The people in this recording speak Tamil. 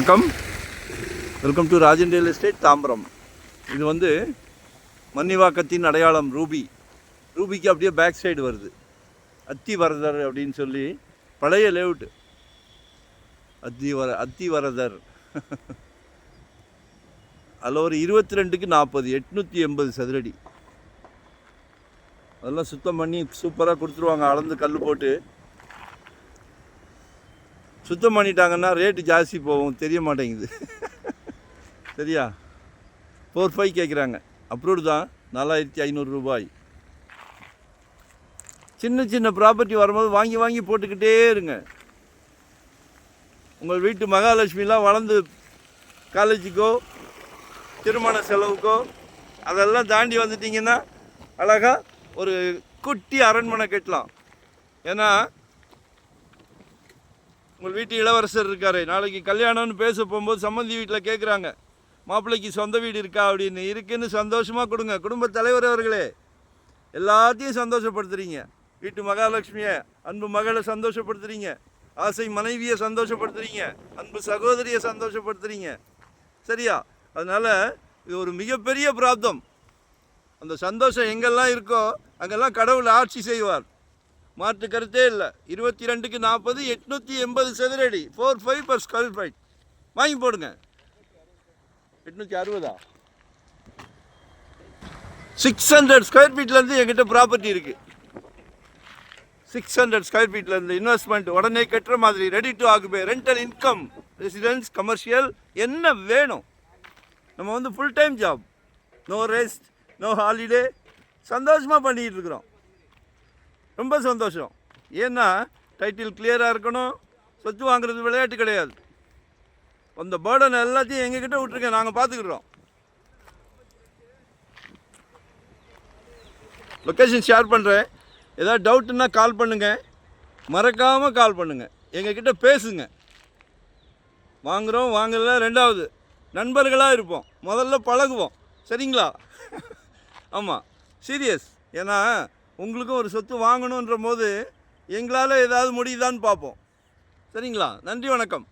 வணக்கம். Welcome to Rajan real estate Tambaram. இது வந்து மன்னிவாக்கத்தின் அடையாளம் ரூபிக்கு அப்படியே பேக் சைடு வருது. அத்திவரதர் அப்படின்னு சொல்லி பழைய லேஅவுட்டு. அத்திவரதர் அதில் ஒரு 22க்கு 40 880 சதுரடி. அதெல்லாம் சுத்தம் பண்ணி சூப்பராக கொடுத்துருவாங்க. அளந்து கல் போட்டு சுத்தம் பண்ணிட்டாங்கன்னா ரேட்டு ஜாஸ்தி போகும், தெரிய மாட்டேங்குது. சரியா? 4.5 கேட்குறாங்க. அப்ரூவ்டு தான். 4500 ரூபாய். சின்ன ப்ராப்பர்ட்டி வரும்போது வாங்கி போட்டுக்கிட்டே இருங்க. உங்கள் வீட்டு மகாலட்சுமிலாம் வளர்ந்து காலேஜுக்கோ திருமண செலவுக்கோ அதெல்லாம் தாண்டி வந்துட்டிங்கன்னா அழகாக ஒரு குட்டி அரண்மனை கட்டலாம். ஏன்னா உங்கள் வீட்டு இளவரசர் இருக்கார். நாளைக்கு கல்யாணம்னு பேச போகும்போது சம்மந்தி வீட்டில் கேட்குறாங்க, மாப்பிள்ளைக்கு சொந்த வீடு இருக்கா அப்படின்னு. இருக்குன்னு சந்தோஷமாக கொடுங்க. குடும்ப தலைவர் அவர்களே, எல்லாத்தையும் சந்தோஷப்படுத்துறீங்க. வீட்டு மகாலட்சுமியை, அன்பு மகளை சந்தோஷப்படுத்துறீங்க. ஆசை மனைவியை சந்தோஷப்படுத்துறீங்க. அன்பு சகோதரியை சந்தோஷப்படுத்துறீங்க. சரியா? அதனால் இது ஒரு மிகப்பெரிய பிராப்தம். அந்த சந்தோஷம் எங்கெல்லாம் இருக்கோ அங்கெல்லாம் கடவுள் ஆட்சி செய்வார். மாற்று கருத்தே இல்லை. 22க்கு 40 880 சதுரடி. 4.5 per square feet. வாங்கி போடுங்க. 860 600 ஸ்கொயர் ஃபீட்லேருந்து என்கிட்ட ப்ராப்பர்ட்டி இருக்குது. 600 ஸ்கொயர் ஃபீட்லேருந்து இன்வெஸ்ட்மெண்ட் உடனே கட்டுற மாதிரி, ready to occupy, rental income, residence, commercial, என்ன வேணும். நம்ம வந்து full time job, no rest, no holiday, சந்தோஷமாக பண்ணிகிட்டு இருக்கிறோம். ரொம்ப சந்தோஷம். ஏன்னா டைட்டில் கிளியராக இருக்கணும். சொத்து வாங்குறது விளையாட்டு கிடையாது. அந்த பேர்டன் எல்லாத்தையும் எங்ககிட்ட விட்டுருங்க, நாங்கள் பார்த்துக்கிறோம். லொக்கேஷன் ஷேர் பண்ணுறேன். ஏதாவது டவுட்டுன்னா கால் பண்ணுங்கள். மறக்காமல் கால் பண்ணுங்கள். எங்ககிட்ட பேசுங்க. வாங்குகிறோம் வாங்கல ரெண்டாவது நண்பர்களாக இருப்போம். முதல்ல பழகுவோம். சரிங்களா? ஆமாம், சீரியஸ். ஏன்னா உங்களுக்கும் ஒரு சொத்து வாங்கணுன்ற போது எங்களால் ஏதாவது முடியுதான்னு பார்ப்போம். சரிங்களா? நன்றி, வணக்கம்.